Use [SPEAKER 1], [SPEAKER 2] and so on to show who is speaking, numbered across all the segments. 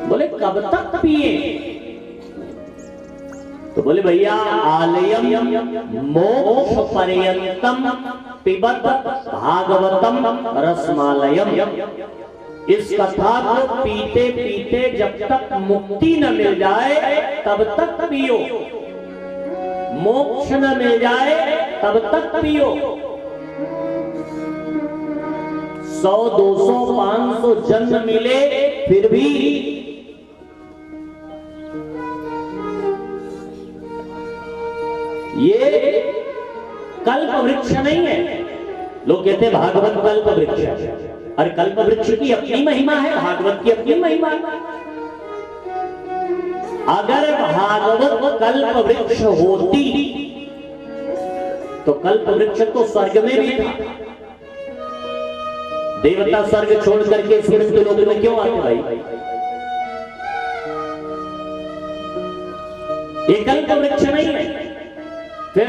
[SPEAKER 1] बोले कब तक पिए? तो बोले भैया आलयम मोक्ष पर्यंतम पिबत भागवतम रसमालयम। इस कथा को पीते पीते जब तक मुक्ति न मिल जाए तब तक पियो, मोक्ष न मिल जाए तब तक पियो। 100, 200, 500 जन्म मिले फिर भी ये कल्प वृक्ष नहीं है। लोग कहते हैं भागवत कल्प वृक्ष है। अरे कल्प वृक्ष की अपनी महिमा है, भागवत की अपनी महिमा है। अगर भागवत कल्प वृक्ष होती तो कल्प वृक्ष तो स्वर्ग में भी था। देवता स्वर्ग छोड़ करके स्वर्ग के लोग में क्यों आते भाई? ये कल्प वृक्ष नहीं है। फिर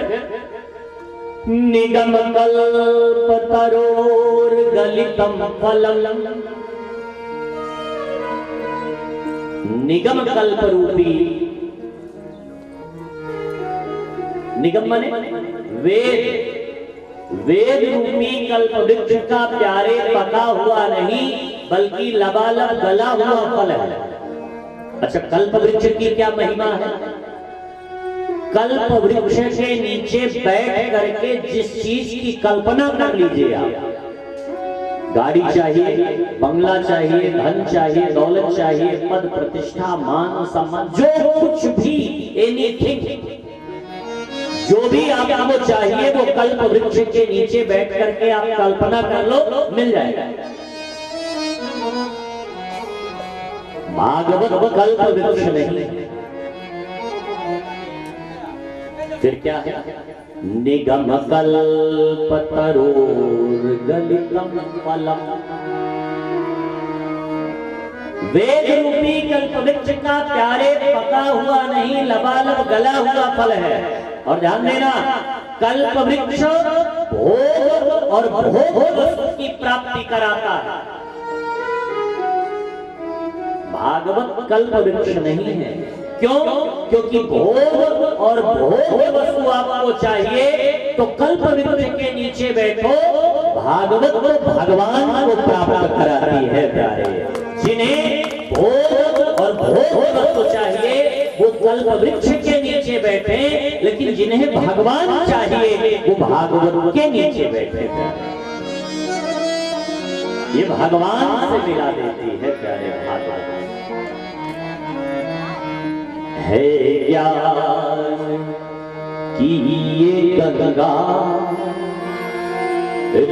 [SPEAKER 1] निगम कल्प तरोर गलितम फलम, निगम कल्प रूपी, निगम माने वेद, वेद रूपी कल्प वृक्ष का प्यारे पका हुआ नहीं बल्कि लबालब गला हुआ फल है। अच्छा, कल्प वृक्ष की क्या महिमा है? कल्प वृक्ष के नीचे बैठ करके जिस चीज की कल्पना कर लीजिए आप, गाड़ी चाहिए, बंगला चाहिए, धन चाहिए, दौलत चाहिए, पद प्रतिष्ठा, मान सम्मान, जो कुछ भी, एनीथिंग, जो भी आपको चाहिए वो कल्प वृक्ष के नीचे बैठ करके आप कल्पना कर लो, मिल जाएगा। भागवत कल्प वृक्ष नहीं। फिर क्या है? निगम कल्प तरोर गलितम फलम, वेद रूपी कल्प वृक्ष का प्यारे पका हुआ नहीं लबालब गला हुआ फल है। और ध्यान देना, कल्प वृक्ष भोग और भोग वस्तु की प्राप्ति कराता है। भागवत कल्प वृक्ष नहीं है। क्यों? क्योंकि भोग और भोग वस्तु आपको चाहिए तो कल्प वृक्ष के नीचे बैठो। भागवत को भगवान को प्राप्त कराती है प्यारे। जिन्हें भोग और भोग वस्तु चाहिए वो कल्प वृक्ष के नीचे बैठे, लेकिन जिन्हें भगवान चाहिए वो भागवत के नीचे बैठे। ये भगवान से मिला देती है प्यारे भागवत। है ज्ञान की ये गंगा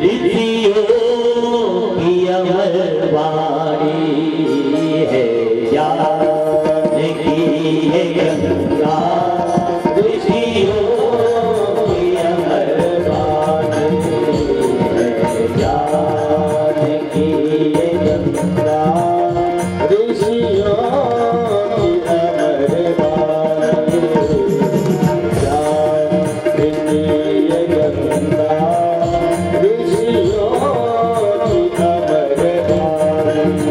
[SPEAKER 1] ऋषियों की अमरवाणी, है ज्ञान की ये गंगा ऋषियों की अमरवाणी, है ज्ञान की ये गंगा ऋषियों
[SPEAKER 2] ऋषियों की अमरवाणी।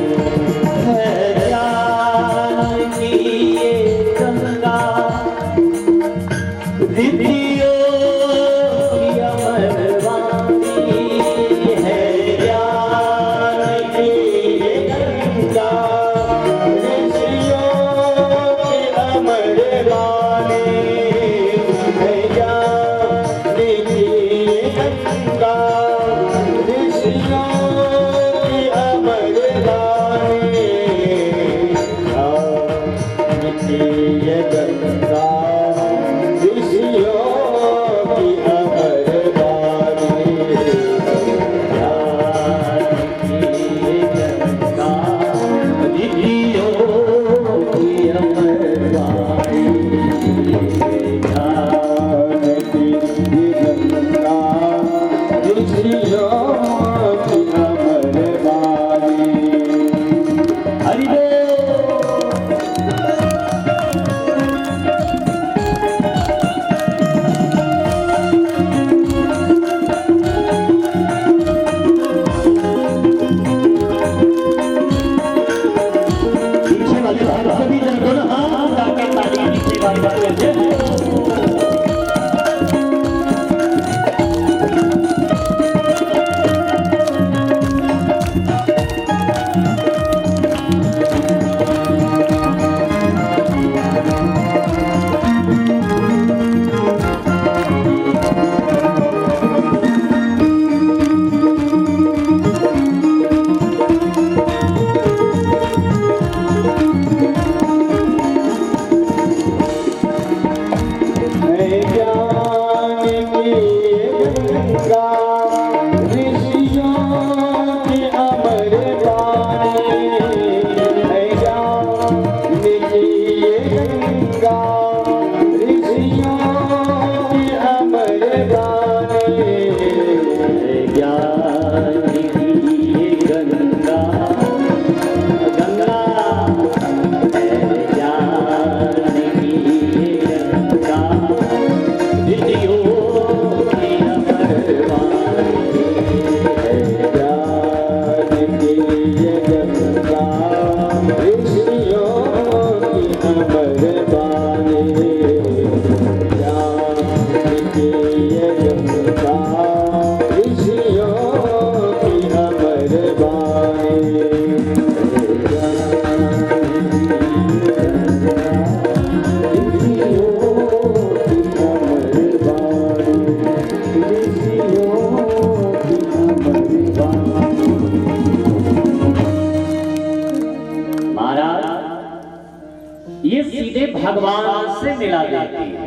[SPEAKER 1] ये सीधे भगवान से मिला देती है,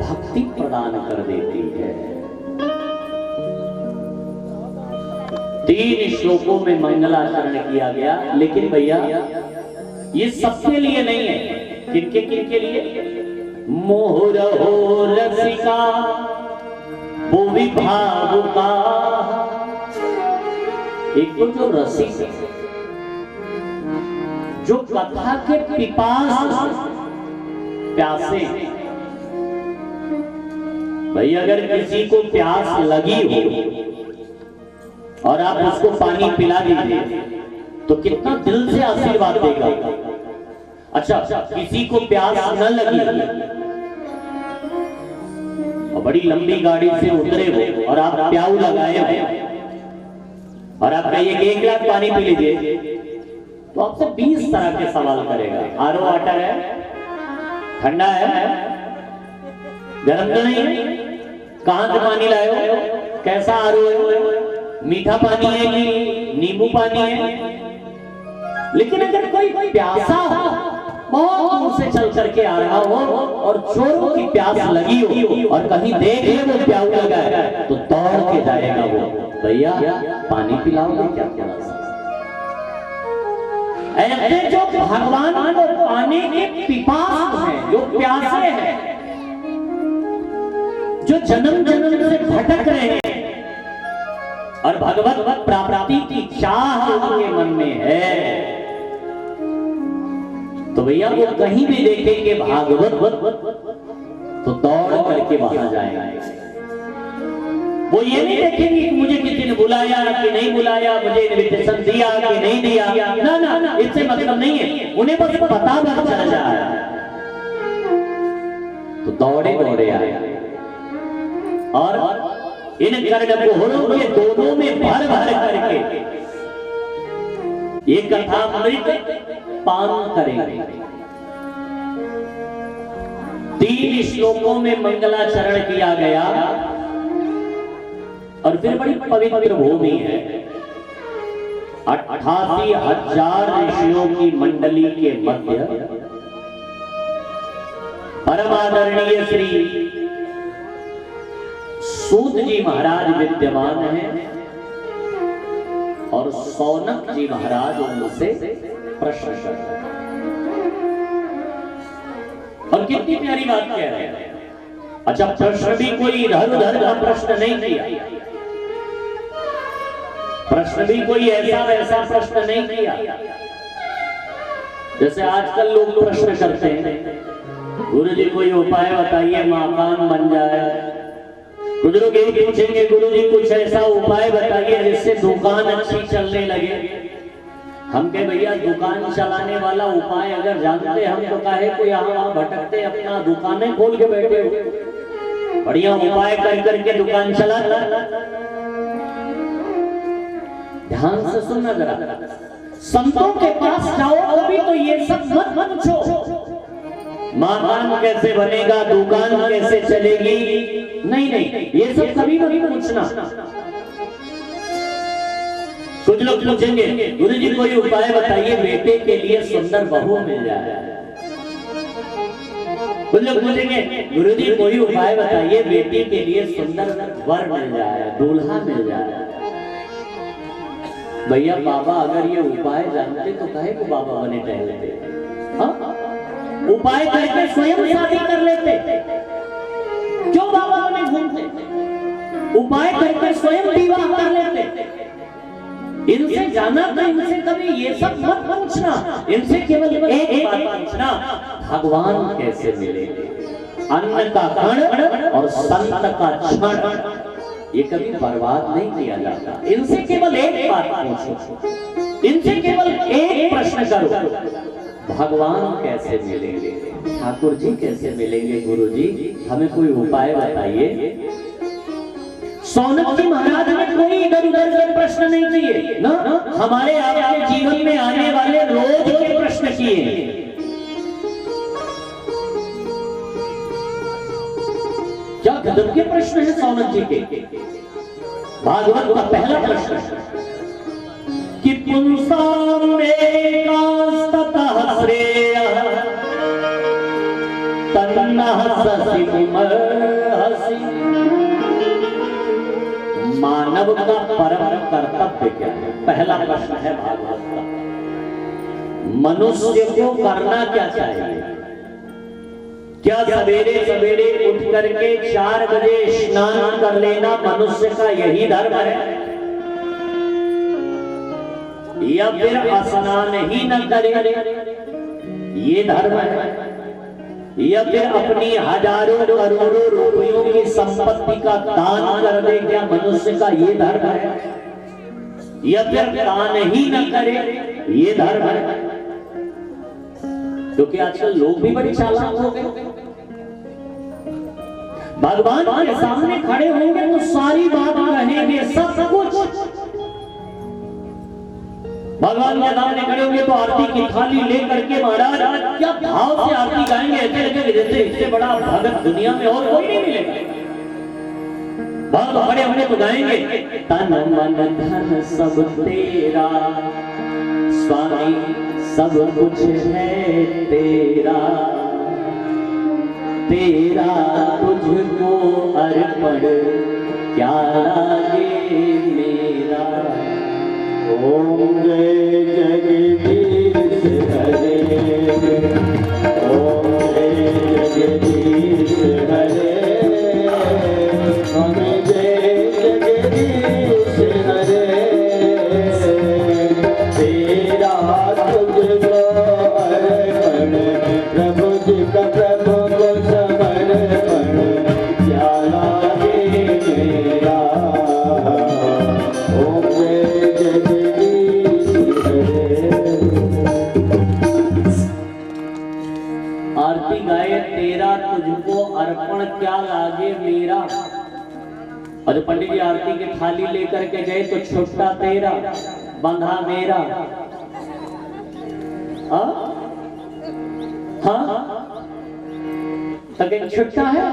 [SPEAKER 1] भक्ति प्रदान कर देती है। 3 श्लोकों में मंगलाचरण किया गया, लेकिन भैया ये सबके लिए नहीं है। किनके किनके लिए? मोहरहो रसिका भुवि भावुका। एक तो जो रसिक, जो कथा के पिपास प्यासे, भाई अगर किसी को प्यास लगी हो और आप उसको पानी पिला दीजिए तो कितना दिल से आशीर्वाद देगा। अच्छा, किसी को प्यास न लगी और बड़ी लंबी गाड़ी से उतरे हो और आप प्याऊ लगाए हो और आप कहिए कि 1 गिलास पानी पी लीजिए, तो आपसे 20 तरह के सवाल करेगा। आरओ वाटर है, ठंडा है, गर्म तो नहीं है, कहां से पानी लाए हो, कैसा आरओ है, मीठा पानी है कि नींबू पानी है। लेकिन अगर कोई प्यासा हो, बहुत दूर से चल करके आ रहा हो और चोरों की प्यास लगी हो और कहीं देख ले वो प्याऊ लगा है, तो दौड़ के जाएगा वो, भैया पानी पिलाओगे क्या? थोड़ा सा ऐसे जो भगवान को पाने के पिपास हैं, जो प्यासे हैं, जो जन्म जन्म से भटक रहे हैं और भगवत प्राप्ति की चाह उनके मन में है, तो भैया वो कहीं भी देखेंगे भागवत तो दौड़ करके वहां जाएंगे। वो ये नहीं देखेंगे कि मुझे किसी ने बुलाया कि नहीं बुलाया, मुझे इनविटेशन दिया कि नहीं दिया, ना ना, इससे मतलब नहीं है। उन्हें बस पता चल जाए तो दौड़े दौड़े आए और इन कर्णकुहरों के दोनों में भर भर करके ये कथामृत पान करेंगे। 3 श्लोकों में मंगलाचरण किया गया और फिर बड़ी पवित्र भूमि है। 88,000 ऋषियों की मंडली के मध्य परम आदरणीय श्री सूत जी महाराज विद्यमान हैं और सौनक जी महाराज उनसे प्रश्न करते हैं। और कितनी प्यारी बात कह रहे हैं। अच्छा, प्रश्न भी कोई इधर उधर का प्रश्न नहीं किया, प्रश्न भी कोई ऐसा वैसा प्रश्न नहीं किया जैसे आजकल लोग प्रश्न करते हैं, गुरु जी कोई उपाय बताइए मकान बन जाए। कुछ लोग यही पूछेंगे, गुरु जी कुछ ऐसा उपाय बताइए जिससे दुकान अच्छी चलने लगे। हम कहे भैया दुकान चलाने वाला उपाय अगर जानते हम तो काहे को यहाँ वहां भटकते, अपना दुकानें खोल के बैठे हो, बढ़िया उपाय कर करके दुकान चला। ध्यान से सुनना जरा, संतों के पास जाओ कभी तो ये सब मत पूछो, मकान कैसे बनेगा, दुकान कैसे चलेगी, नहीं, ये सब कभी नहीं पूछना। कुछ लोग पूछेंगे गुरु जी कोई उपाय बताइए बेटे के लिए सुंदर बहू मिल जाए। कुछ लोग पूछेंगे गुरु जी कोई उपाय बताइए बेटी के लिए सुंदर वर मिल जाए, दूल्हा मिल जाए। भैया बाबा अगर ये उपाय जानते तो काहे को बाबा बने टहलते? हाँ, उपाय करके स्वयं शादी कर लेते, क्यों बाबा बने घूमते? उपाय करके स्वयं विवाह कर लेते। इनसे जाना था, इनसे कभी ये सब मत पूछना, इनसे केवल एक बात पूछना, भगवान कैसे मिलेंगे? अन्न का कण और संत का क्षण ये कभी बर्बाद नहीं किया जाता। इनसे केवल एक बात पूछो, इनसे केवल एक प्रश्न करो, भगवान कैसे मिलेंगे, ठाकुर जी कैसे मिलेंगे? गुरु जी हमें कोई उपाय बताइए। सौनक जी महाराज ने कोई इधर उधर के प्रश्न नहीं किए ना, हमारे आपके जीवन में आने वाले रोज के प्रश्न किए। क्या गजब के प्रश्न है सौनक जी के। भागवत का पहला प्रश्न कि पुंसाम एकास्तता हंसी उमर हंसी। मानव का परम कर्तव्य क्या है? पहला प्रश्न है भागवत का। मनुष्य को करना क्या चाहिए? क्या सवेरे सवेरे उठ करके 4 बजे स्नान कर लेना मनुष्य का यही धर्म है? या फिर स्नान ही न करे ये धर्म है? या फिर अपनी हजारों करोड़ों रुपयों की संपत्ति का दान कर दे क्या मनुष्य का ये धर्म है? या फिर दान ही न करे ये धर्म है? क्योंकि आजकल लोग भी बड़ी चालाक हो गए। भगवान के सामने खड़े होंगे तो सारी बात कहेंगे, सब कुछ। भगवान के सामने खड़े होंगे तो आरती की थाली लेकर के महाराज क्या भाव से आरती गाएंगे, ऐसे लगेगा जैसे इससे बड़ा भगत दुनिया में और कोई नहीं मिलेगा। भगवान खड़े होंगे तो गाएंगे, तन मन धन सब तेरा स्वामी, सब कुछ है तेरा, तेरा तुझको अर्पण क्या लागे मेरा। ओम जय जगदीश हरे, ओम जय जगदीश हरे, ओम जय जगदीश हरे। तेरा तुझको अर्पण, प्रभु जी का प्रभु को समर्पण क्या लागे मेरा। ओम जय जगदीश हरे। आरती गाए, तेरा तुझको अर्पण क्या लागे मेरा। और जब पंडित जी आरती की थाली लेकर के गए तो छोटा तेरा बंधा मेरा। हाँ छुट्टा है।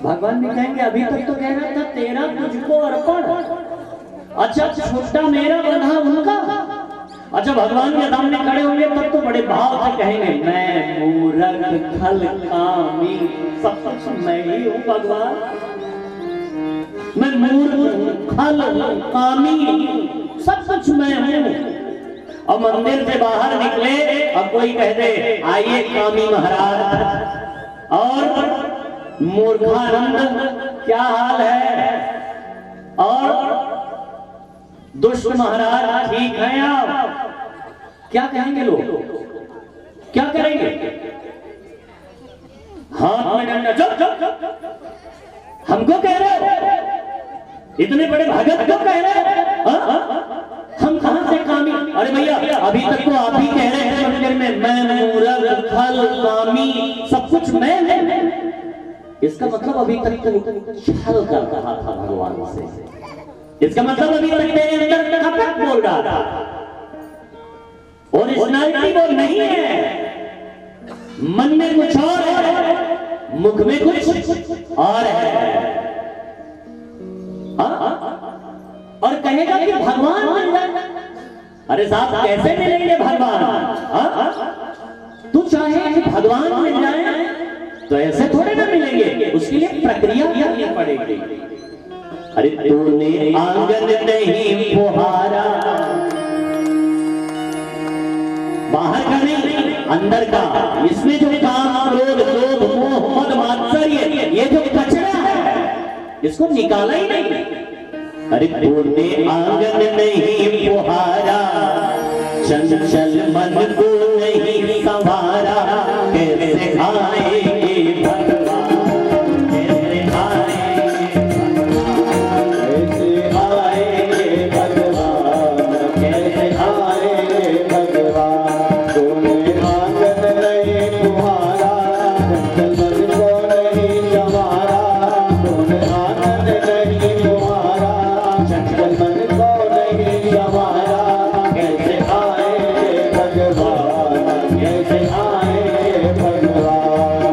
[SPEAKER 1] भगवान भी कहेंगे अभी तक तो कह रहा था तेरा तुझको अर्पण, अच्छा छुट्टा मेरा बंधा उनका। अच्छा भगवान के सामने खड़े होंगे तब तो बड़े भाव से कहेंगे, मैं मूरख खल कामी, सब कुछ मैं ही हूँ भगवान। मैं मूर्ख खल कामी, सब कुछ मैं हूँ। और मंदिर से बाहर निकले अब कोई कह दे आइए कामी महाराज, और मूर्खानंद क्या हाल है, और दुष्ट महाराज ठीक है आप। क्या कहेंगे लोग, क्या करेंगे? हाथ में डंडा, चुप हमको कह रहे हो, इतने बड़े भगत क्यों कह रहे हो? हम कहां से कामी? अरे भैया अभी तक तो आप ही कह रहे हैं मंदिर में मैं मूरख खल कामी, सब कुछ मैं है। इसका मतलब अभी तक तो छल कर रहा था भगवान से। इसका मतलब अभी तक तेरे अंदर कपट बोल रहा था, ओरिजिनलिटी वो नहीं है। मन में कुछ और है, मुख में कुछ और है। और कहेगा कि भगवान मिल जाए। अरे साहब कैसे मिलेंगे भगवान? तू चाहे कि भगवान मिल जाए तो ऐसे थोड़े ना मिलेंगे, उसके लिए प्रक्रिया करनी पड़ेगी। अरे तूने आंगन नहीं फुहारा, बाहर का नहीं अंदर का, इसमें जो काम क्रोध लोभ मोह मद मात्सर्य ये जो कचरा है इसको निकाला ही नहीं। अरे तूने आंगन नहीं फुहारा, चंचल मन को नहीं संवारा, कैसे आएंगे भगवान, कैसे आएंगे भगवान, कैसे आएंगे भगवान। तूने आंगन नहीं फुहारा, चंचल मन को नहीं संवारा, तूने आंगन नहीं फुहारा, चंचल मन को नहीं संवारा, कैसे आएंगे भगवान, कैसे आएंगे भगवान।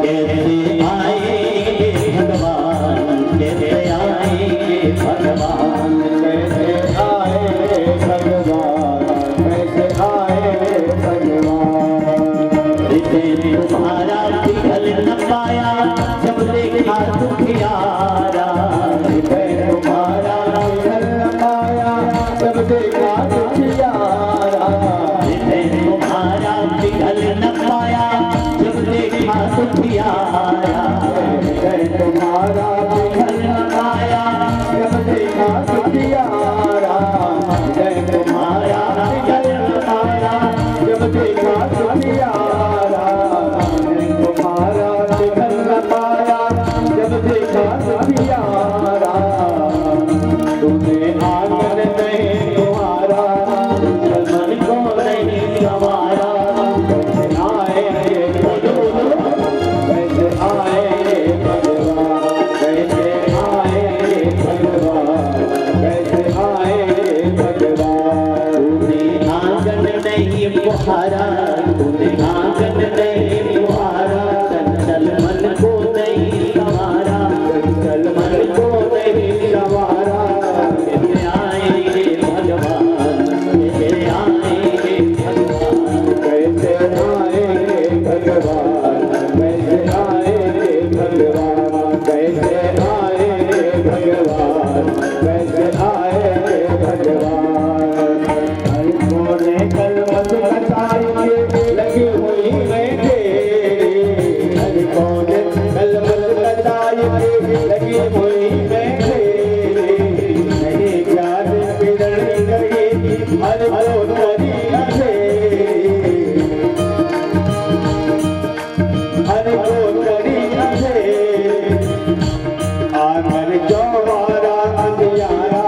[SPEAKER 1] तुम्हारा, तूने आंगन नहीं तुम्हारा, चंचल मन को नहीं संवारा, चंचल मन को नहीं संवारा। कैसे आएंगे भगवान, कैसे आएंगे भगवान,
[SPEAKER 2] कैसे आएंगे भगवान, कैसे आएंगे भगवान, कैसे आएंगे भगवान, कैसे आएंगे भगवान। हर कोने कलमत बताइए लगी हुई है तेरी, हर कोने कलमत बताइए लगी हुई है तेरी। नहीं प्यार बिगड़ गई हर कोने से, हर कोने से। आंगन चौबारा अंधियारा,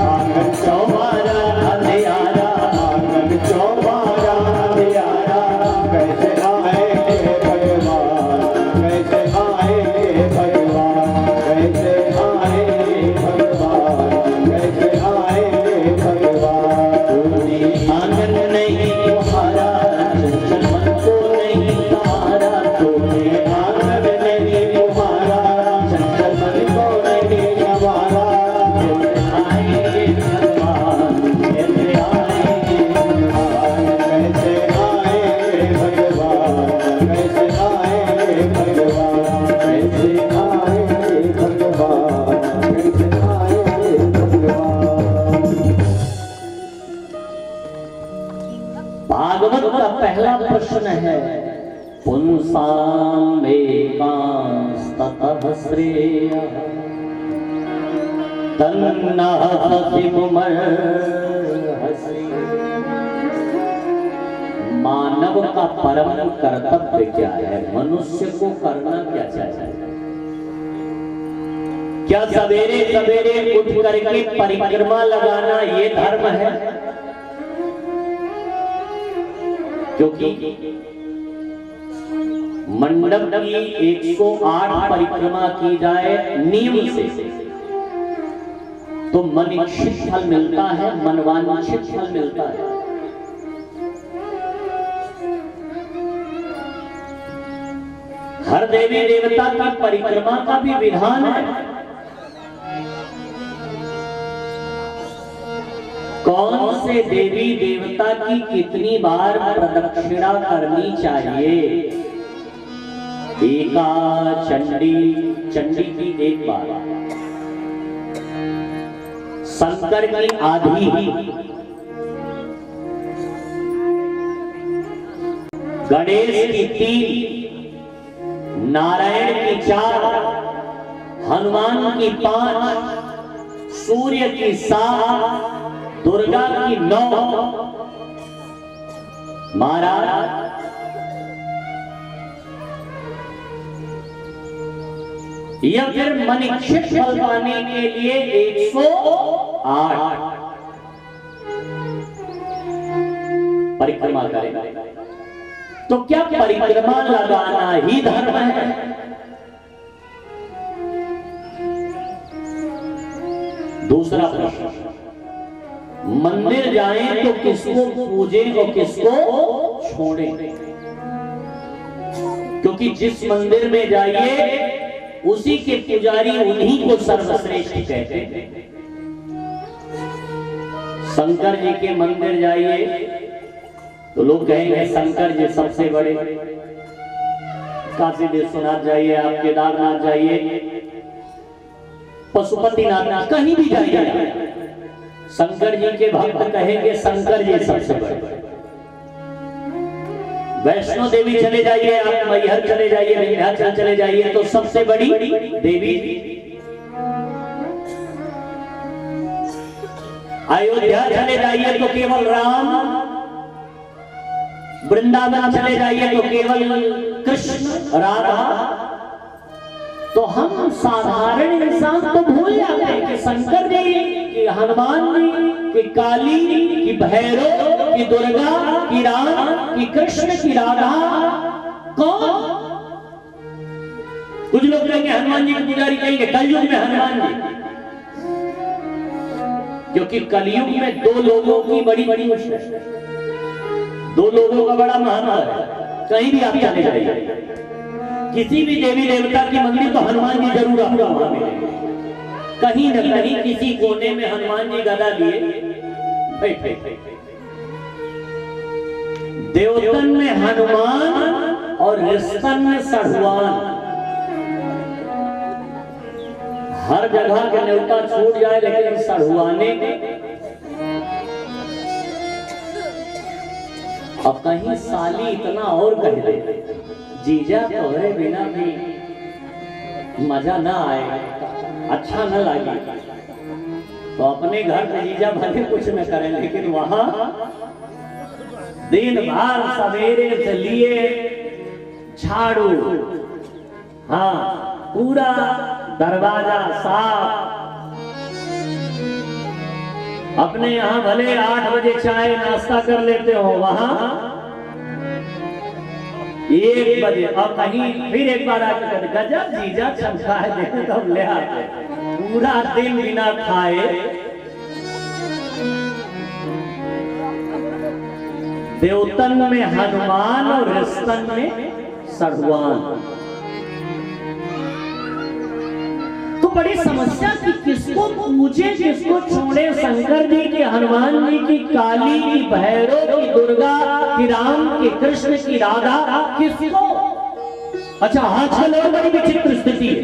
[SPEAKER 2] आंगन
[SPEAKER 1] तुम्हारा अंधियारा,
[SPEAKER 2] आंगन चौबारा अंधियारा। कैसे आएंगे भगवान, कैसे आएंगे भगवान, कैसे आएंगे भगवान, कैसे आएंगे भगवान।
[SPEAKER 1] तूने आंगन नहीं तुम्हारा, चंचल मन को नहीं संवारा, तूने आंगन नहीं तुम्हारा, चंचल मन को नहीं संवारा। कैसे आएंगे भगवान, कैसे आएंगे भगवान,
[SPEAKER 2] कैसे आएंगे भगवान, कैसे आएंगे भगवान, कैसे आएंगे भगवान, कैसे आएंगे भगवान।
[SPEAKER 1] भागवत का पहला प्रश्न है, पुंसाम एकांस्ततः श्रेयः तन्नः सतिमुमर्हसि। मानव का परम कर्तव्य क्या है, मनुष्य को करना क्या चाहिए? क्या सवेरे सवेरे उठ करके परिक्रमा लगाना ये धर्म है? क्योंकि मंडप की 108 परिक्रमा की जाए नियम से तो मन इच्छित फल मिलता है, मनवांछित फल मिलता है। हर देवी देवता की परिक्रमा का भी विधान है। कौन से देवी देवता की कितनी बार प्रदक्षिणा करनी चाहिए? एका चंडी, चंडी की एक बार, शंकर की आधी, गणेश की 3, नारायण की 4, हनुमान की 5, सूर्य की 7, दुर्गा की 9। महाराज या फिर मनिक्षित फल पाने के लिए 108 परिक्रमा करेगा। तो क्या परिक्रमा लगाना ही धर्म है? दूसरा प्रश्न, मंदिर जाएं तो किसको पूजें और किसको छोड़ें? क्योंकि जिस मंदिर में जाइए उसी के पुजारी उन्हीं को सर्वश्रेष्ठ कहते हैं। शंकर जी के मंदिर जाइए तो लोग कहेंगे शंकर जी सबसे बड़े। काशी विश्वनाथ जाइए, आप केदारनाथ जाइए, पशुपतिनाथ, कहीं भी जाइए शंकर जी के भक्त कहेंगे शंकर जी सबसे बड़े। वैष्णो देवी चले जाइए, आप मैहर चले जाइए, विंध्याचल चले जाइए तो सबसे बड़ी देवी। अयोध्या चले जाइए तो केवल राम, वृंदावन चले जाइए तो केवल कृष्ण राधा। तो हम साधारण इंसान तो भूल जाते हैं कि शंकर जी, कि हनुमान जी, कि काली, कि भैरव, कि दुर्गा, कि राम, कि कृष्ण, कि राधा कौन? कुछ लोग कहेंगे हनुमान जी की पुजारी कहेंगे कलयुग में हनुमान जी, क्योंकि कलयुग में दो लोगों की बड़ी बड़ी मुश्किल, दो लोगों का बड़ा महत्व है। कहीं भी आप चले जाइए, किसी भी देवी देवता की मंदिर तो हनुमान जी जरूर आपको वहां मिलेंगे। कहीं न कहीं किसी कोने में हनुमान जी गदा लिए बैठे। देवतन में हनुमान और रिश्तन में सढ़ुआन। हर जगह के न्योता छूट जाए लेकिन सढ़ुआने अब कहीं साली इतना और कह दे, जीजा तोहरे बिना भी मजा ना आए, अच्छा न लगे, तो अपने घर में जीजा भले कुछ न करें लेकिन वहां दिन भर सवेरे से लिए झाड़ू, हाँ पूरा दरवाजा साफ। अपने यहाँ भले 8 बजे चाय नाश्ता कर लेते हो, वहां 1 बजे और कहीं फिर एक बार आकर गजब जीजा चमका है, देखो तब ले आते पूरा दिन बिना खाए। देवतन में हनुमान और रिश्तन में सढ़ुआन। तो बड़ी समस्या कि किसको पूजे किसको छोड़े। शंकर जी की, हनुमान जी की, काली की, भैरव की, दुर्गा की, राम की, कृष्ण की, राधा, किसको? अच्छा आजकल और बड़ी विचित्र स्थिति है।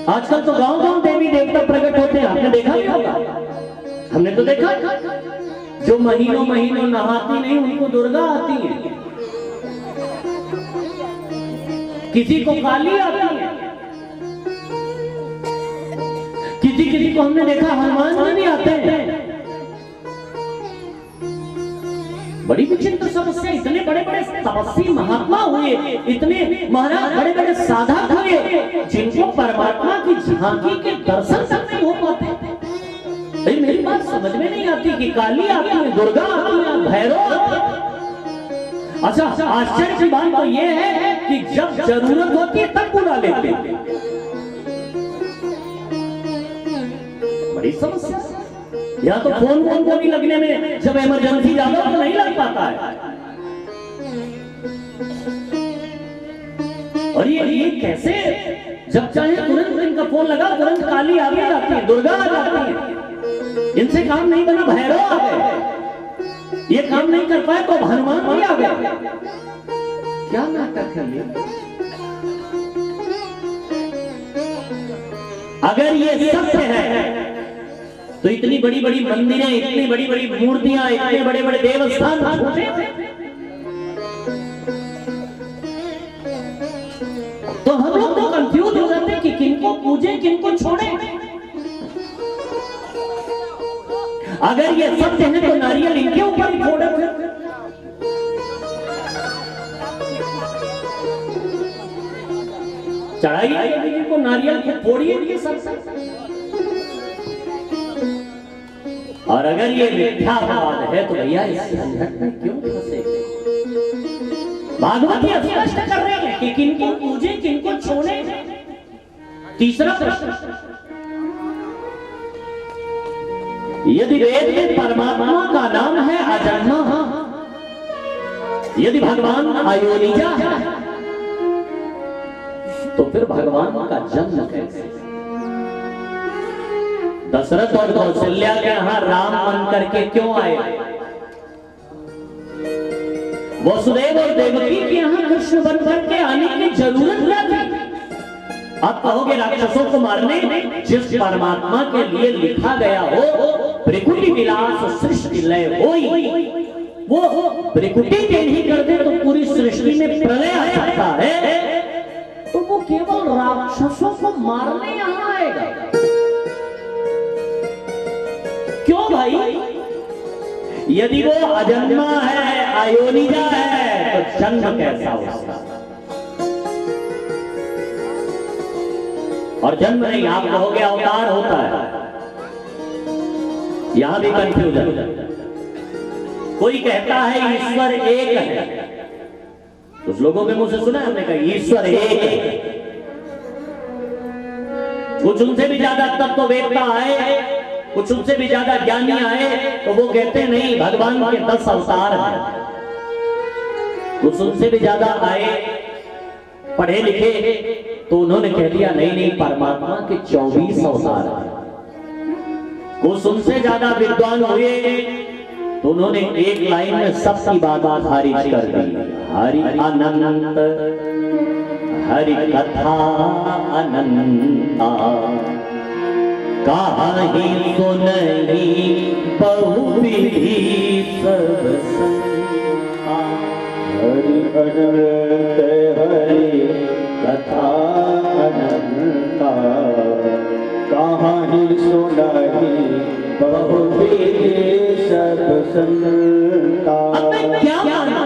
[SPEAKER 1] आजकल तो गांव-गांव देवी देवता प्रकट होते हैं, आपने देखा भी होगा। हमने तो देखा जो महीनों महीनों नहाती नहीं उनको दुर्गा आती है, किसी को काली आती है, किसी को हमने देखा हनुमान जी भी आते हैं। बड़ी विचित्र समस्या। इतने बड़े बड़े तपस्वी महात्मा हुए, इतने महाराज बड़े बड़े साधक हुए, जिनको परमात्मा की झांकी के दर्शन तक नहीं हो पाते। मेरी बात समझ में नहीं आती कि काली आती है, दुर्गा आती है, भैरव आती है। अच्छा आश्चर्य की बात तो यह है कि जब जरूरत होती है तब बुला लेते हैं। बड़ी समस्या। या तो फोन को भी लगने में जब इमरजेंसी ज्यादा तो नहीं लग पाता है। और ये कैसे, जब चाहे तुरंत इनका फोन लगा, तुरंत काली आ जाती है, दुर्गा आ जाती है। इनसे काम नहीं बना, भैरव आ गए। ये काम नहीं कर पाए तो हनुमान भी आ गए। क्या नाटक है ये। अगर ये सत्य है तो इतनी बड़ी बड़ी मंदिरें, इतनी बड़ी बड़ी मूर्तियां, इतने बड़े बड़े देवस्थान तो हम लोग तो कंफ्यूज हो जाते हैं कि किनको पूजे किनको छोड़े। अगर ये सत्य है तो नारियल इनके ऊपर ही फोड़े। चढ़ाइए को नारियल को फोड़िए, ये सब। और अगर ये मिथ्यावाद है तो भैया इस झंझट में क्यों फंसे। भागवत ये स्पष्ट कर रहे हैं कि किनको पूजे किनको छोड़े। तीसरा प्रश्न, यदि वेद में परमात्मा का नाम है अजन्मा, यदि भगवान अयोनिजा है तो फिर भगवान का जन्म कैसे। दशरथ और कौशल्या के यहां राम बन करके क्यों आए। वसुदेव और देवकी के यहां कृष्ण बन करके आने की जरूरत क्या थी। आप कहोगे राक्षसों को मारने, जिस परमात्मा के लिए लिखा गया हो प्रकृति विलास सृष्टि लय होई, वो प्रकृति के नहीं कर दे तो पूरी सृष्टि में प्रलय आ सकता है, तो वो केवल राक्षसों को मारने यहां आएगा क्यों भाई। यदि वो अजन्मा है, अयोनिजा है, तो जन्म कैसा होगा। और जन्म नहीं, आप कहोगे अवतार होता है, यहां भी कंफ्यूजन। कोई कहता है ईश्वर एक है, कुछ लोगों के मुंह से सुना है हमने कहा ईश्वर एक है। कुछ उनसे भी ज्यादा तत्व वेदता है कुछ उनसे भी ज्यादा ज्ञानी आए तो वो कहते नहीं भगवान के 10 अवतार हैं। कुछ उनसे भी ज्यादा आए पढ़े लिखे तो उन्होंने कह दिया नहीं परमात्मा के 24 अवतार हैं। कुछ उनसे ज्यादा विद्वान हुए तो उन्होंने एक लाइन में सबकी बात खारिज कर दी। हरि अनंत हरि कथा अनंता काहि सुनहि बहुविधि सब संता।
[SPEAKER 2] हरि अनंत हरि कथा अनंता कहानी सुनाही बहुविधि सब संता।
[SPEAKER 1] अब मैं क्या माना?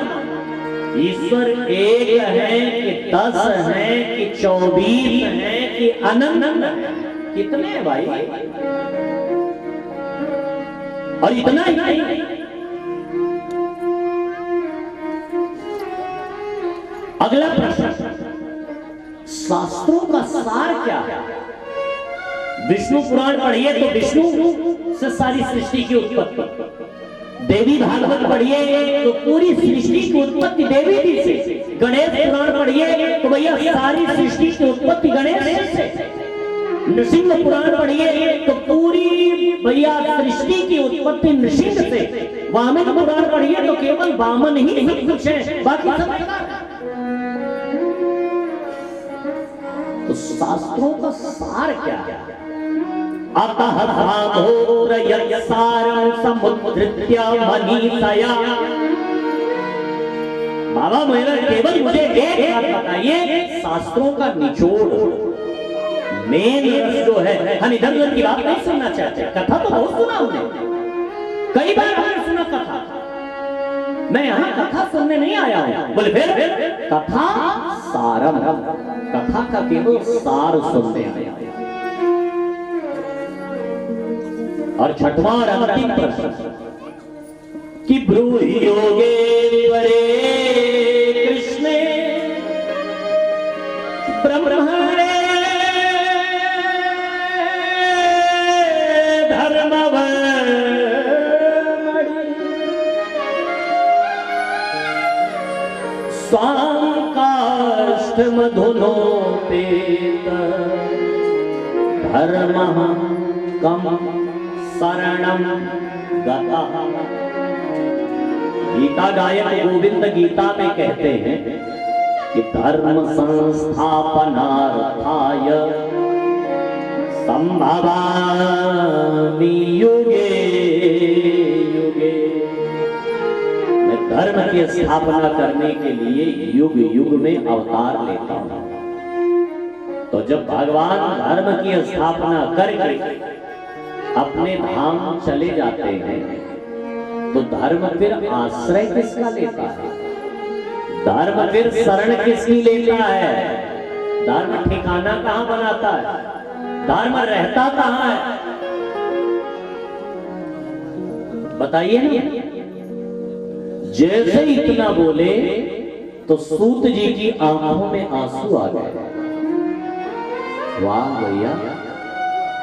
[SPEAKER 1] ईश्वर एक है कि 10 है कि 24 है कि अनंत है? कितने हैं भाई? और इतना ही नहीं, अगला प्रश्न, शास्त्रों का सार क्या है? विष्णु पुराण पढ़िए तो विष्णु से सारी सृष्टि की उत्पत्ति, देवी भागवत पढ़िए तो पूरी सृष्टि की उत्पत्ति देवी जी से, गणेश पुराण पढ़िए तो भैया सारी सृष्टि की उत्पत्ति गणेश से, नृसिंह पुराण पढ़िए तो पूरी भैया सृष्टि की उत्पत्ति नृसिंह से, वामन पुराण पढ़िए तो केवल वामन ही सब कुछ है, बाकी सब बेकार है। तो शास्त्रों का सार क्या है? अतः भागोर यत्सारं समुद्धृत्य मनीषया। बाबा मेरा केवल मुझे एक बात बताइए, शास्त्रों का निचोड़ मेन जो है, हम इधर उधर की बात नहीं सुनना चाहते। कथा तो बहुत सुना हमने, कई बार हमने सुना कथा। मैं यहाँ कथा सुनने नहीं आया हूँ। बोले फिर कथा सारम, कथा का केवल सार सुनने आया। और छठवां और अंतिम प्रश्न कि ब्रूहि योगेश्वरे कृष्णे ब्रह्मणे धर्मवर्मणि स्वां काष्ठमधुनोपेत धर्मः कम शरणं गतः। गीता गायक गोविंद गीता में कहते हैं कि धर्म संस्थापनार्थाय संभवामि युगे युगे। मैं धर्म की स्थापना करने के लिए युग युग में अवतार लेता हूं। तो जब भगवान धर्म की स्थापना करके अपने धाम चले जाते हैं तो धर्म फिर आश्रय किसका लेता है? धर्म फिर शरण किसकी लेता है? धर्म ठिकाना कहां बनाता है? धर्म रहता कहां है? बताइए ना। जैसे इतना बोले तो सूत जी की आंखों में आंसू आ गए। वाह भैया,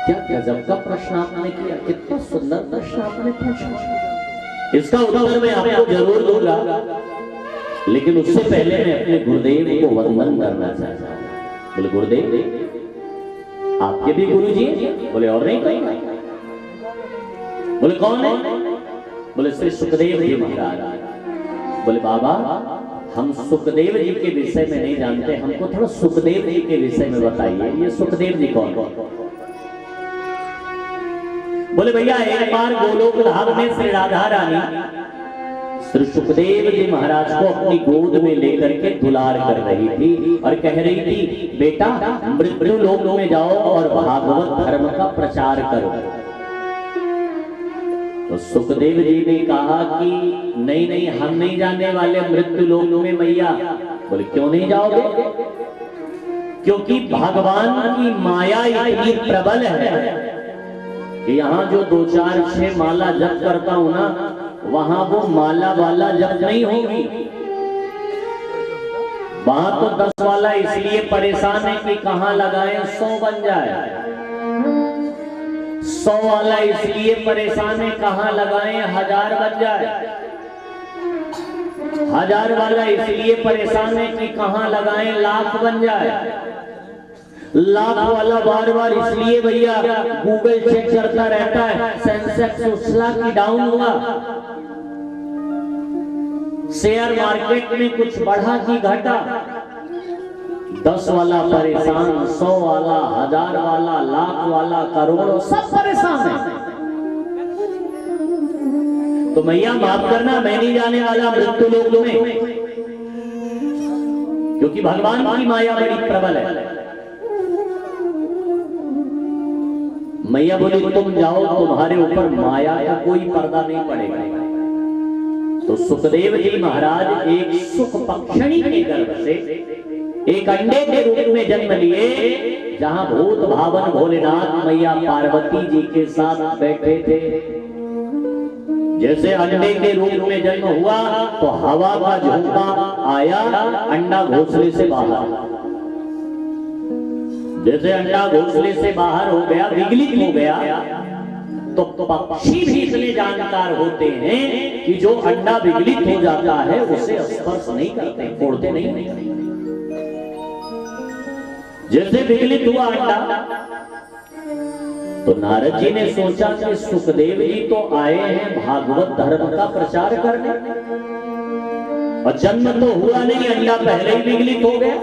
[SPEAKER 1] क्या गजब का प्रश्न आपने किया, कितना सुंदर प्रश्न आपने पूछा। इसका उत्तर मैं आपको जरूर दूंगा, लेकिन उससे पहले मैं अपने गुरुदेव को वंदन करना चाहता हूं। बोले गुरुदेव, आपके भी गुरु जी? बोले और नहीं कोई? बोले कौन है? बोले श्री सुखदेव जी महाराज। बोले बाबा, हम सुखदेव जी के विषय में नहीं जानते, हमको थोड़ा सुखदेव जी के विषय में बताइए। ये सुखदेव जी कौन? बोले भैया, एक बार गोलोक धाम में श्री राधा रानी श्री सुखदेव जी महाराज को अपनी गोद में लेकर के दुलार कर रही थी और कह रही थी, बेटा मृत्यु लोक में जाओ और भागवत धर्म का प्रचार करो। तो सुखदेव जी ने कहा कि नहीं नहीं, हम नहीं जाने वाले मृत्यु लोक में मैया। बोले क्यों नहीं जाओगे? क्योंकि भगवान की माया इतनी प्रबल है कि यहाँ जो 2 4 6 माला जप करता हूं ना, वहां वो माला वाला जप नहीं होगी। वहां तो 10 वाला इसलिए परेशान है कि कहां लगाएं 100 बन जाए। 100 वाला इसलिए परेशान है, कहां लगाएं 1000 बन जाए। 1000 वाला इसलिए परेशान है कि कहां लगाएं लाख बन जाए। लाख वाला बार बार इसलिए भैया गूगल चेक करता रहता है, सेंसेक्स उछला कि डाउन हुआ, शेयर मार्केट में कुछ बढ़ा कि घटा। 10 वाला परेशान, 100 वाला, 1000 वाला, लाख वाला, करोड़ों, सब परेशान है। तो मैया माफ करना, मैं नहीं जाने वाला मृत्यु लोक में, क्योंकि भगवान की माया बड़ी प्रबल है। मैया बोली तुम जाओ, तुम्हारे ऊपर माया का कोई पर्दा नहीं पड़ेगा। तो सुखदेव जी महाराज एक सुख पक्षिणी के गर्भ से एक अंडे के रूप में जन्म लिए, जहां भूत भावन भोलेनाथ मैया पार्वती जी के साथ बैठे थे। जैसे अंडे के रूप में जन्म हुआ तो हवा का झोंका आया, अंडा घोंसले से बाहर। जैसे अंडा घोंसले से बाहर हो गया, विगलित हो गया, तो पक्षी भी इतने जानकार होते हैं कि जो अंडा विगलित हो जाता है उसे स्पर्श नहीं करते, फोड़ते नहीं। जैसे विगलित हुआ अंडा, तो नारद जी ने सोचा कि सुखदेव जी तो आए हैं भागवत धर्म का प्रचार करने, और जन्म तो हुआ नहीं, अंडा पहले ही विगलित हो गया।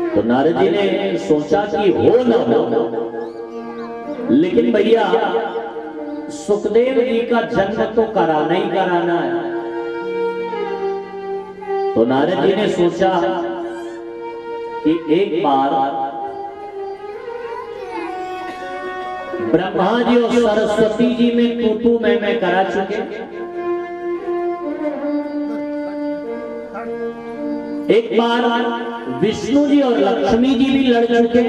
[SPEAKER 1] तो नारद जी ने सोचा कि हो ना हो, लेकिन भैया सुखदेव जी का जन्म तो कराना ही कराना है। तो नारद जी ने सोचा कि एक बार ब्रह्मा जी और सरस्वती जी में तू मैं करा चुके, एक बार विष्णु जी और लक्ष्मी जी भी लड़ चुके,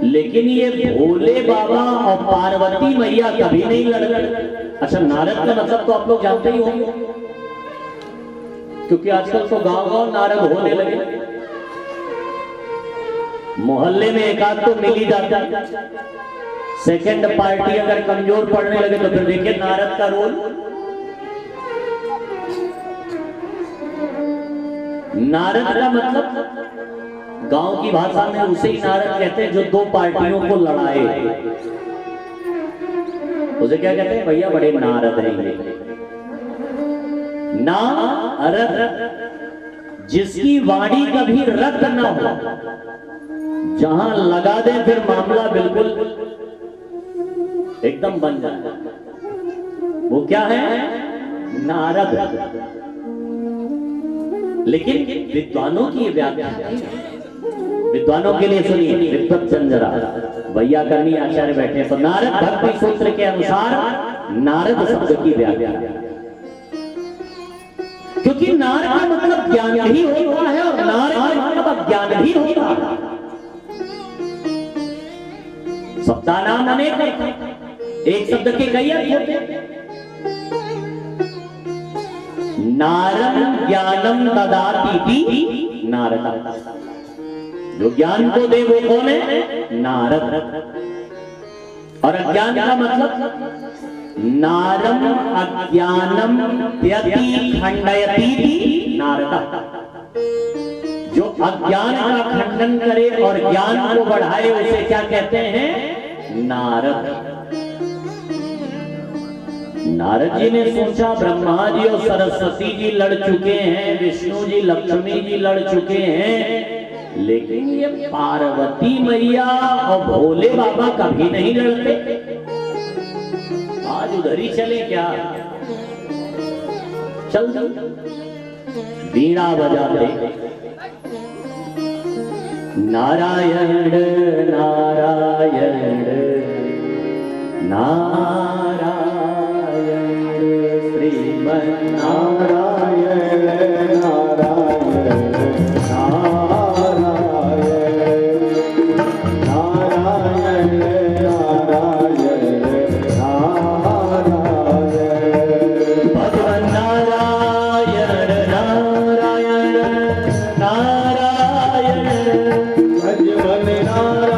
[SPEAKER 1] लेकिन ये भोले बाबा और पार्वती मैया कभी नहीं लड़ते। अच्छा, नारद का मतलब तो आप लोग जानते ही होंगे, क्योंकि आजकल तो गांव-गांव नारद होने लगे, मोहल्ले में एक आध तो मिल ही जाता है। सेकंड पार्टी अगर कमजोर पड़ने लगे तो फिर देखिए नारद का रोल। नारद का मतलब गांव की भाषा में उसे ही नारद कहते हैं जो दो पार्टियों को लड़ाए, उसे क्या कहते हैं भैया? बड़े नारद हैं। नारद, जिसकी वाणी कभी रद्द न हो, जहां लगा दे फिर मामला बिल्कुल एकदम बन जाए, वो क्या है? नारद। लेकिन विद्वानों की व्याख्या, विद्वानों के लिए सुनिए, विद्वत जरा भैया करनी आचार्य बैठे। तो नारद भक्ति सूत्र के अनुसार नारद शब्द की व्याख्या, क्योंकि नार का मतलब ज्ञान ही होता है और नार का मतलब ज्ञान ही होता है। शब्दा नाम अनेक, एक शब्द के कई अर्थ होते हैं। नारम ज्ञानम ददाति नारद, जो ज्ञान को दे वो कौन है? नारद। और अज्ञान का मतलब नारम अज्ञानम त्यति खंडयति नारद, जो अज्ञान का खंडन करे और ज्ञान को बढ़ाए उसे क्या कहते हैं? नारद। नारद जी ने सोचा ब्रह्मा जी और सरस्वती जी लड़ चुके हैं, विष्णु जी लक्ष्मी जी लड़ चुके हैं, लेकिन ये पार्वती मैया और भोले बाबा कभी नहीं लड़ते। आज उधर ही चले क्या? चल वीणा बजाते नारायण नारायण नारायण श्रीमन
[SPEAKER 2] नारायण नारायण नारायण नारायण नारायण
[SPEAKER 1] भगवान नारायण नारायण नारायण
[SPEAKER 2] भगवान नारायण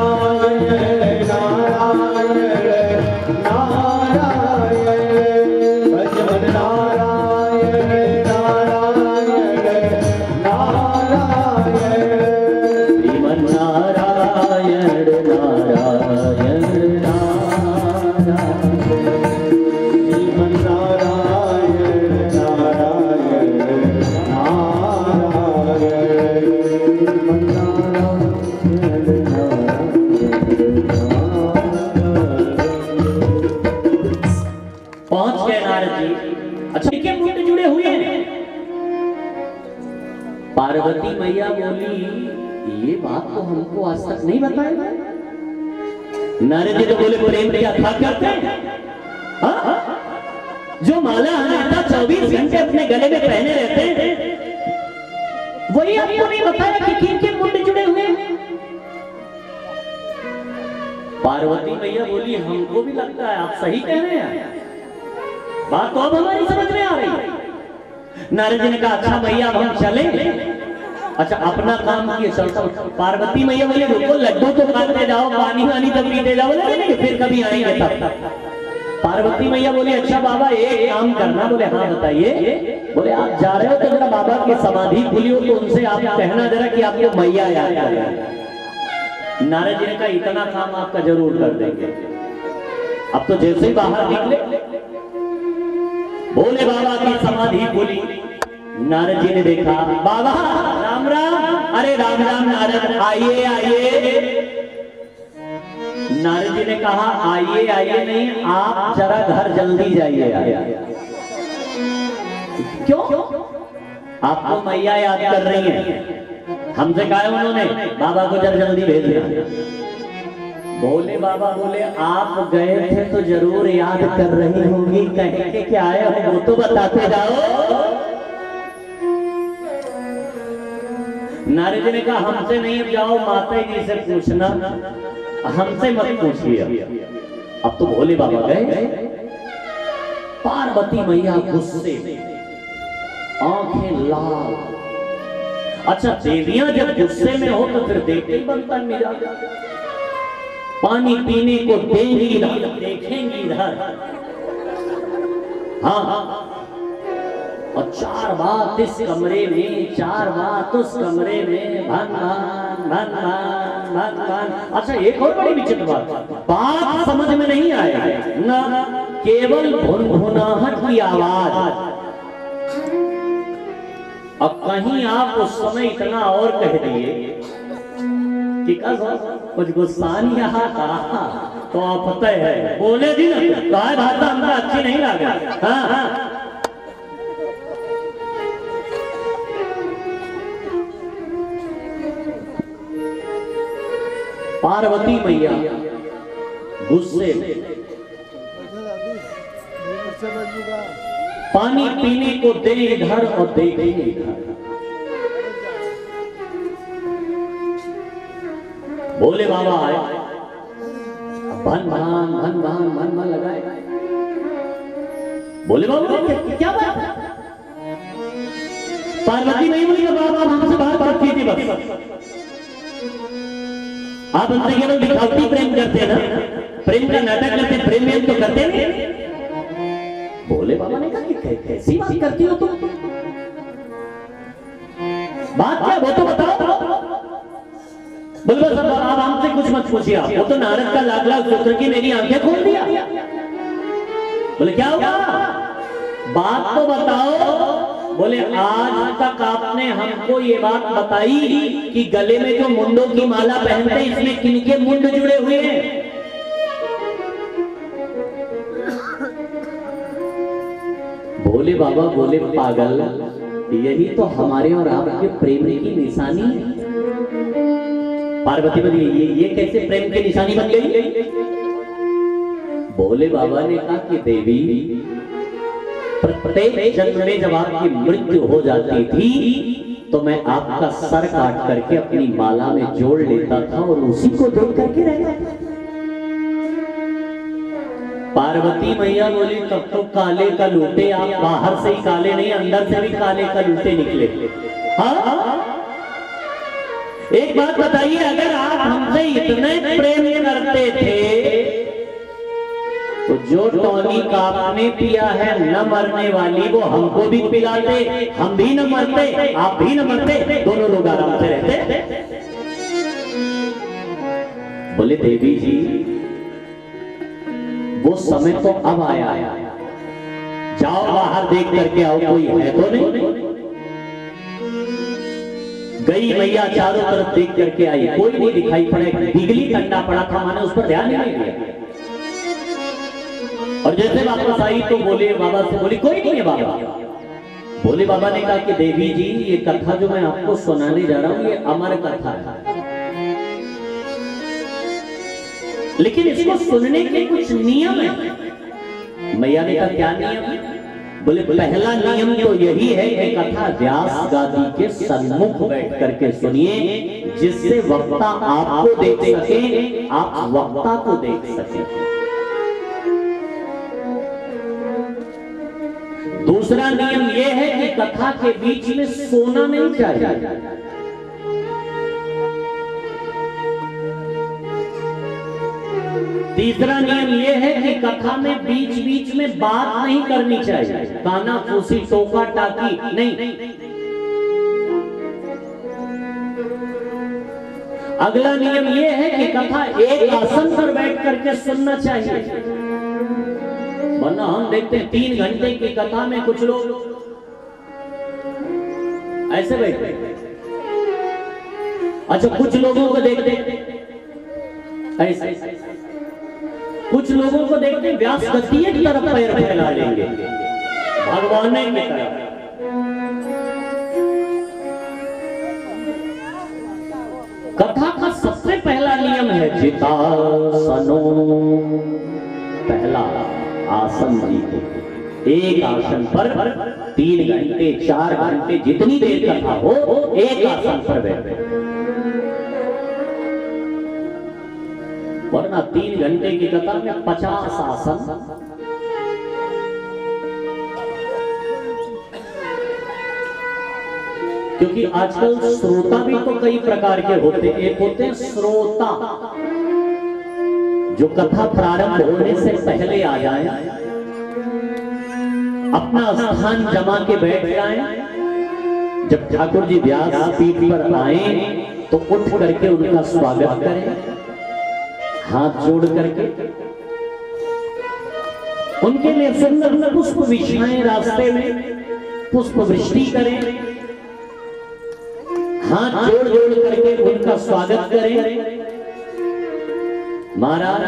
[SPEAKER 1] नारद जी, अच्छा इनके मुंड जुड़े हुए हैं। पार्वती मैया बोली ये बात तो हमको आज तक नहीं बताया। नारद जी तो बोले प्रेम की अथा करते हैं, हाँ? जो माला हमेशा 24 घंटे अपने गले में पहने रहते हैं, वही आपको नहीं बताया कि किनके मुंड जुड़े हुए हैं। पार्वती मैया बोली हमको भी लगता है आप सही कह रहे हैं, बात तो अब हमारी समझ में आ रही है। नारद जी ने कहा अच्छा मैया अब हम चले। अच्छा अपना काम किए चलता। पार्वती मैया बोली रुको लड्डू तो खाते जाओ, पानी वानी तो पीते जाओ, नहीं फिर कभी आएंगे तब। पार्वती मैया बोली अच्छा बाबा एक काम करना। बोले हाँ बताइए। बोले आप जा रहे हो तो जरा बाबा की समाधि खुली हो तो उनसे आप कहना जरा कि आपको मैया याद आ रही। नारद जी ने कहा इतना काम आपका जरूर कर देंगे। अब तो जैसे ही बाहर निकले भोले बाबा की समाधि खुली। नारद जी ने देखा बाबा राम राम, अरे राम राम नारद आइए आइए। नारद जी ने कहा आइए आइए नहीं, आप जरा घर जल्दी जाइए। क्यों? आपको मैया याद कर रही है। हमसे कहा उन्होंने बाबा को जरा जल्दी भेज दिया। भोले बाबा बोले आप गए थे तो जरूर याद कर रही होंगी, कह के क्या आए हो वो तो बताते जाओ। नारद जी ने कहा हमसे नहीं जाओ माता जी से पूछना, हमसे मत पूछिए। अब तो भोले बाबा गए। पार्वती मैया गुस्से, आंखें लाल। अच्छा देवियां जब गुस्से में हो तो फिर देखते ही बनता है मेरा। पानी पीने को देंगी इधर, देखेंगी इधर। हाँ और 4 बात इस कमरे में, 4 बात उस कमरे में, भगवान भगवान भगवान। अच्छा एक और बड़ी विचित्र बात समझ में नहीं आया ना, केवल भुनभुनाहट की आवाज। अब कहीं आप उस समय इतना और कह दिए कि कुछ गुस्सा नहीं यहाँ कहा तो आप पता है बोले दी ना कहा भाषा हमको अच्छी नहीं लगा। हाँ हाँ पार्वती मैया गुस्से में पानी पीने को दे इधर और देखे इधर। भोले बाबा आए, भन भान भन भान भन भन लगाए। भोले बाबा क्या बात? पार्वती नहीं बोली बाबा हमसे बात कीजिए बस। आप उनसे केवल दिखावटी प्रेम करते हैं ना, प्रेम का नाटक करते, प्रेम में तो करते नहीं। भोले बाबा ने कहा कि कैसी बात करती हो तुम? बात क्या वो तो बताओ। बोले बस आप हमसे कुछ मत पूछिए, वो तो नारद का लाडला पुत्र की मेरी आंखें खोल दिया। बोले क्या हुआ? बात तो बताओ। बोले आज तक आपने हमको ये बात बताई कि गले में जो मुंडों की माला पहनते हैं इसमें किनके मुंड जुड़े हुए हैं? भोले बाबा बोले पागल, यही तो हमारे और आपके प्रेम की निशानी है। पार्वती बोली ये कैसे प्रेम की निशानी बन गई? भोले बाबा ने कहा कि देवी प्रत्येक जन्म में जब आपकी मृत्यु हो जाती थी तो मैं आपका सर काट करके अपनी माला में जोड़ लेता था और उसी को देख करके रहता था। पार्वती मैया बोली तब तो काले का लूटे आप बाहर से ही काले नहीं अंदर से भी काले का लूटे निकले। हाँ एक बात बताइए, अगर आप हमसे इतने प्रेम करते थे तो जो टॉनिक आपने पिया है न मरने वाली वो हमको भी पिलाते, हम भी न मरते आप भी न मरते, दोनों लोग आराम से रहते। बोले देवी जी वो समय तो अब आया, जाओ बाहर देख करके आओ कोई है तो नहीं। गई मैया चारों तरफ देख करके आई, कोई नहीं दिखाई पड़ा। बिजली ठंडा पड़ा था, माने उस पर ध्यान नहीं दिया। और जैसे वापस आई तो बोले बाबा से, बोली कोई नहीं है बाबा। भोले बाबा ने कहा कि देवी जी ये कथा जो मैं आपको सुनाने जा रहा हूं ये अमर कथा है, लेकिन इसको सुनने के कुछ नियम है। मैया ने कहा क्या नियम है? बोले पहला नियम तो यही है कि कथा व्यास गादी के सन्मुख बैठ करके सुनिए, जिससे वक्ता आपको देख सके, आप वक्ता को देख सके। दूसरा नियम यह है कि कथा के बीच में सोना नहीं चाहिए। तीसरा नियम यह है कि कथा में बीच बीच में बात नहीं करनी चाहिए, काना फूसी टोका टाकी नहीं। अगला नियम यह है कि कथा एक आसन पर बैठ करके सुनना चाहिए, वरना हम देखते हैं 3 घंटे की कथा में कुछ लोग ऐसे बैठे। अच्छा, कुछ लोगों को देखते ऐसे, कुछ लोगों को देखते व्यास गति की तरफ पैर फैला लेंगे, भगवान की तरफ। कथा का सबसे पहला नियम है जितासनो, पहला आसन जीतो। एक आसन पर 3 घंटे 4 घंटे जितनी देर कथा हो एक आसन पर बैठे, वरना 3 घंटे की कथा में 50 आसन। क्योंकि आजकल श्रोता भी तो कई प्रकार के होते हैं। एक होते हैं श्रोता जो कथा प्रारंभ होने से पहले आ जाए, अपना स्थान जमा के बैठ जाए। जब ठाकुर जी व्यास पीठ पर आए तो उठ करके उनका स्वागत करें, हाथ जोड़ करके उनके लिए सुंदर पुष्प बिछाएं, रास्ते में पुष्प वृष्टि करें, हाथ जोड़ जोड़ करके उनका स्वागत करें। महाराज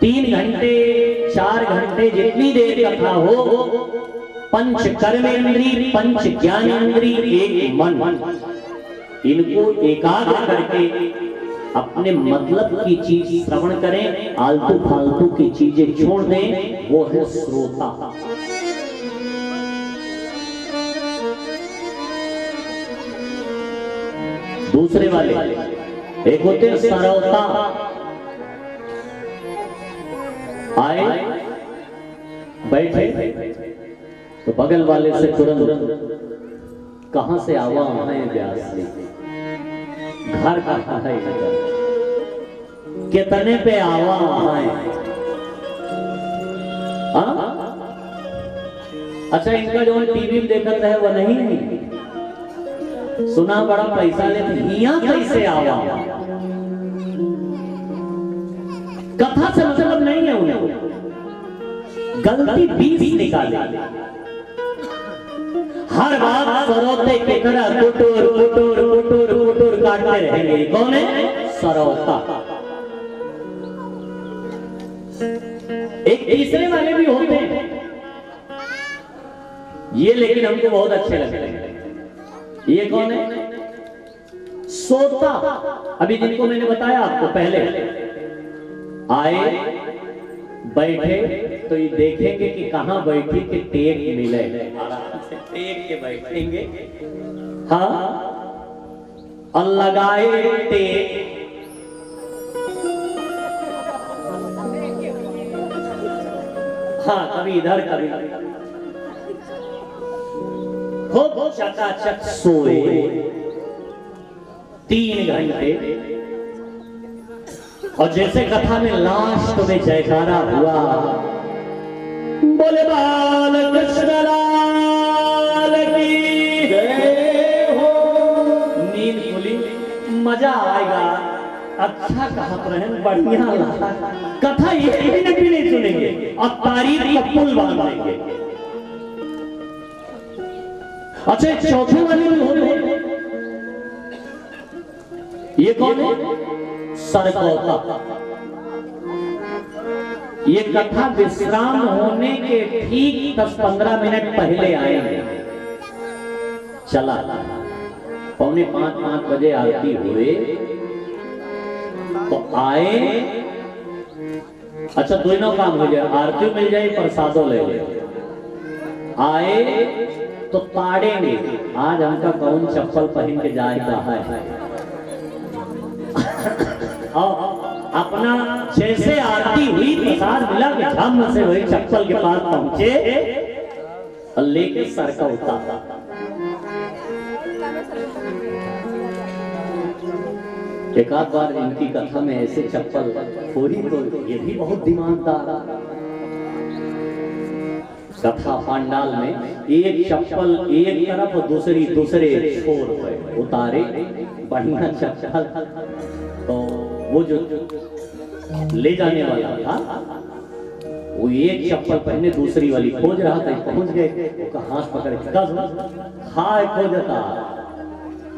[SPEAKER 1] 3 घंटे 4 घंटे जितनी देर कथा हो, पंच कर्मेंद्री पंच ज्ञानेंद्री एक मन, इनको एकाग्र करके अपने मतलब की चीज श्रवण करें, आलतू फालतू की चीजें छोड़ दें, वो है श्रोता। दूसरे वाले एक होते हैं सरौता, आए बैठे तो बगल वाले से तुरंत कहां से आवा है व्यास जी, घर कहां है, कितने पे आवा है। अच्छा, इनका जो टीवी में देखते है वह नहीं सुना, बड़ा पैसा लेते, हिया कैसे आवा। कथा से मतलब नहीं है उन्हें, गलती 20 निकाले। हर बात सरौते की तरह कुटुर कुटुर कुटुर कुटुर काटते रहेंगे। कौन है? सरौता। एक तीसरे वाले भी होते हैं ये, लेकिन हमको बहुत अच्छे लगते हैं। ये कौन है? सोता। अभी जिनको मैंने बताया आपको, पहले आए बैठे तो ये देखेंगे कि कहां बैठी कि टेक मिले, टेक के बैठेंगे। हाँ, और लगाए टेक, हाँ कभी इधर कभी खूब चकाचक सोए 3 घंटे। और जैसे कथा में लास्ट में जयकारा हुआ, बोले बाल कृष्ण लाल की जय हो, नींद खुली, मजा आएगा। अच्छा कहत रहे, बढ़िया लगा। कथा 1 मिनट भी नहीं सुनेंगे और तारीफ का पुल बांध देंगे। अच्छा, चौथे वाले में होते, ये कौन है? सरकौता। ये कथा विश्राम होने के ठीक 10-15 मिनट पहले आएंगे। चला 4:45 बजे आरती हुए तो आए। अच्छा दोनों काम हो जाए, आरती मिल जाए, प्रसादों ले ले। आए तो ताड़ेंगे, आज हमका कौन चप्पल पहन के जाएगा है। और अपना जैसे आरती हुई प्रसाद मिला कि हम से वही चप्पल के पास पहुंचे और लेके सर का उतारा। एक आध बार इनकी कथा में ऐसे चप्पल फोड़ी तो ये भी बहुत दिमागदार। कथा पंडाल में एक चप्पल एक तरफ और दूसरे छोर पर उतारे, बढ़िया चप्पल। तो वो जो ले जाने वाला था वो एक चप्पल पहने दूसरी वाली खोज रहा था, पहुंच गए, उसका हाथ पकड़ के हाय खोजता।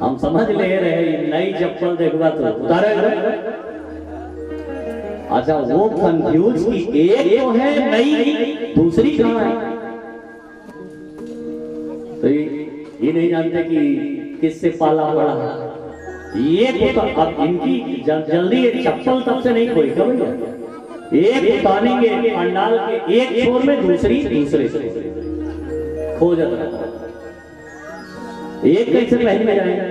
[SPEAKER 1] हम समझ ले रहे नई चप्पल देखवा तो उतारे। अच्छा वो कंफ्यूज की एक तो है नई, दूसरी कहां है। तो ये नहीं जानते कि किससे पाला पड़ा। ये तो अब इनकी जल्दी चप्पल तब से नहीं खोई भैया। एक उतारेंगे पंडाल के एक छोर में, दूसरे खोज एक कैसे पहन में जाएंगे।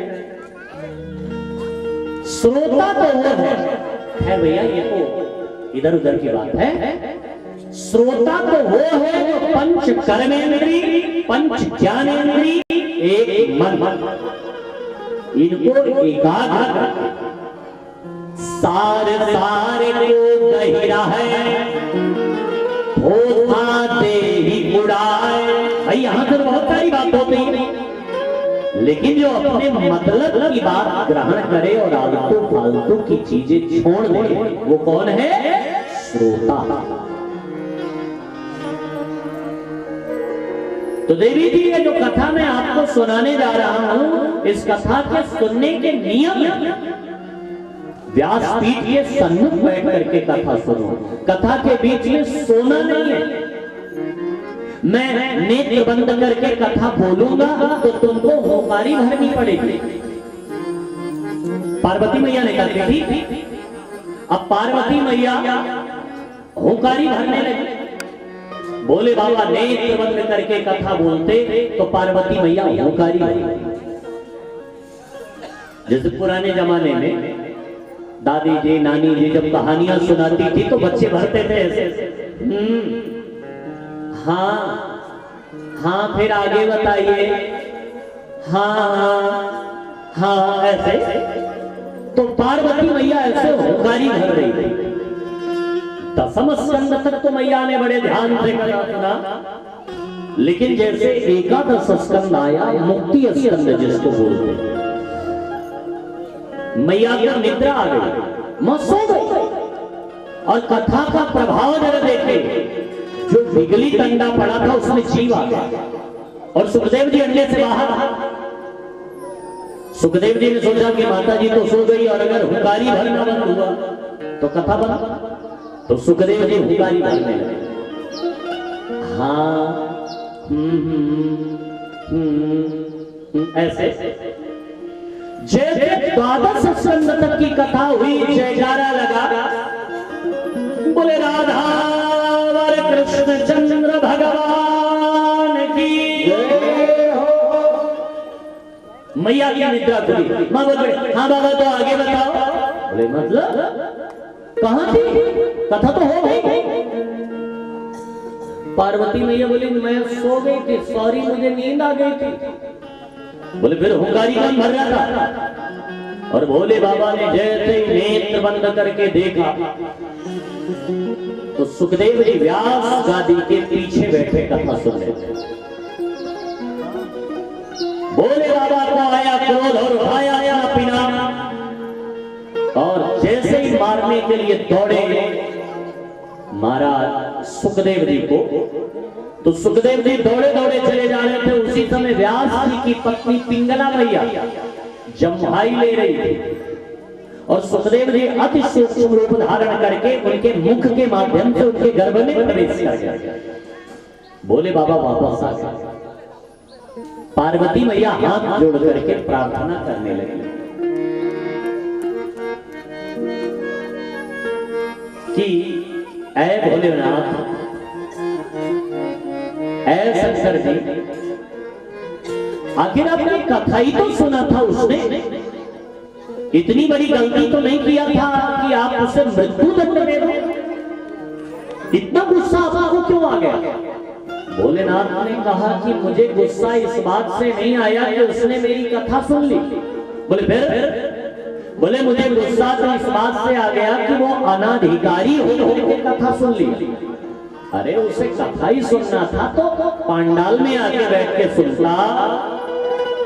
[SPEAKER 1] श्रोता तो वो है भैया, ये तो इधर उधर की बात है। श्रोता तो वो है जो पंच कर्मेंद्री, पंच ज्ञानेंद्री, एक मन, इनको एकाग्र सारे को गहिरा है होता दे ही उड़ाए। भाई यहां से बहुत सारी बात होती है, लेकिन जो अपने मतलब की बात ग्रहण करे और आलतू फालतू की चीजें छोड़ दे, वो कौन है? श्रोता। तो देवी जी ये जो कथा मैं आपको सुनाने जा रहा हूं, इस कथा के सुनने के नियम व्यासपीठ के सन्मुख बैठ करके कथा सुनो। कथा के बीच में सोना नहीं है। मैं नेत्र बंद करके कथा बोलूंगा तो तुमको होकारी भरनी पड़ेगी। पार्वती मैया ने कहा थी, अब पार्वती मैया होकारी भरने लगी। बोले बाबा नेत्र बंद करके कथा बोलते तो पार्वती मैया होकारी भरी। जैसे पुराने जमाने में दादी जी नानी जी जब कहानियां सुनाती थी तो बच्चे भरते थे ऐसे। हाँ फिर आगे बताइए। हाँ ऐसे। तो पार्वती मैया ऐसे होकारी भर रही थी। दसम स्कंद तक तो मैया ने बड़े ध्यान से सुना, लेकिन जैसे एकादश स्कंद आया, मुक्ति स्कंद जिसको बोलते, मैया को निद्रा आ गई, मां सो गई। और कथा का प्रभाव जरा देखे, जो बिगली कंडा पड़ा था उसमें जीव आ गया और सुखदेव जी अंडे से बाहर। सुखदेव जी ने सोचा कि माता जी तो सो गई और अगर हुंकारी भरना बंद हुआ तो कथा बंद। तो सुखदेव जी हुंकारी भरने लगे। ऐसे जैसे द्वादश स्कंद तक की कथा हुई, जयकारा लगा, बोले राधा वर कृष्ण चंद्र भगवान की जय हो। मैया की निद्रा खुली। मां बोले हाँ बाबा तो आगे बताओ। बोले मतलब कहां थी, कथा तो हो गई। पार्वती मैया बोली मैं सो गई थी, सॉरी मुझे नींद आ गई थी। बोले फिर हुंकारी कौन भर रहा था? और भोले बाबा ने जैसे ही नेत्र बंद करके देखा तो सुखदेव जी व्यास गादी के पीछे बैठे कथा सुन रहे थे। भोले बाबा को आया क्रोध और उठाया पिना, और जैसे ही मारने के लिए दौड़े महाराज सुखदेव जी को, तो सुखदेव जी दौड़े दौड़े चले जा रहे थे। उसी समय व्यास जी की पत्नी पिंगला मैया जम्हाई ले रही थी और सुखदेव जी अति सूक्ष्म रूप धारण करके उनके मुख के माध्यम से उनके गर्भ में प्रवेश कर गया। बोले बाबा वापस आ गए। पार्वती मैया हाथ जोड़ करके प्रार्थना करने लगी कि ऐ भोलेनाथ, ऐ शंकर जी, आखिर आपने कथा ही तो सुना था, उसने इतनी बड़ी गलती तो नहीं किया था कि आप उसे मृत्यु दंड दे दो। इतना गुस्सा आपको क्यों आ गया? भोलेनाथ ने कहा कि मुझे गुस्सा इस बात से नहीं आया कि उसने मेरी कथा सुन ली। बोले फिर? बोले मुझे गुस्सा तो इस बात से आ गया कि वो अनाधिकारी होकर कथा सुन ली। अरे उसे कथा ही सुनना था तो पांडाल में आके बैठ के सुनता,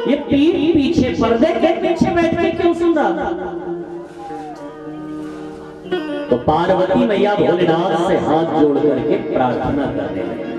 [SPEAKER 1] ये पीठ पीछे पर्दे के पीछे बैठ के क्यों सुन रहा था? तो पार्वती मैया भोलेनाथ से हाथ जोड़ करके प्रार्थना करने लगी।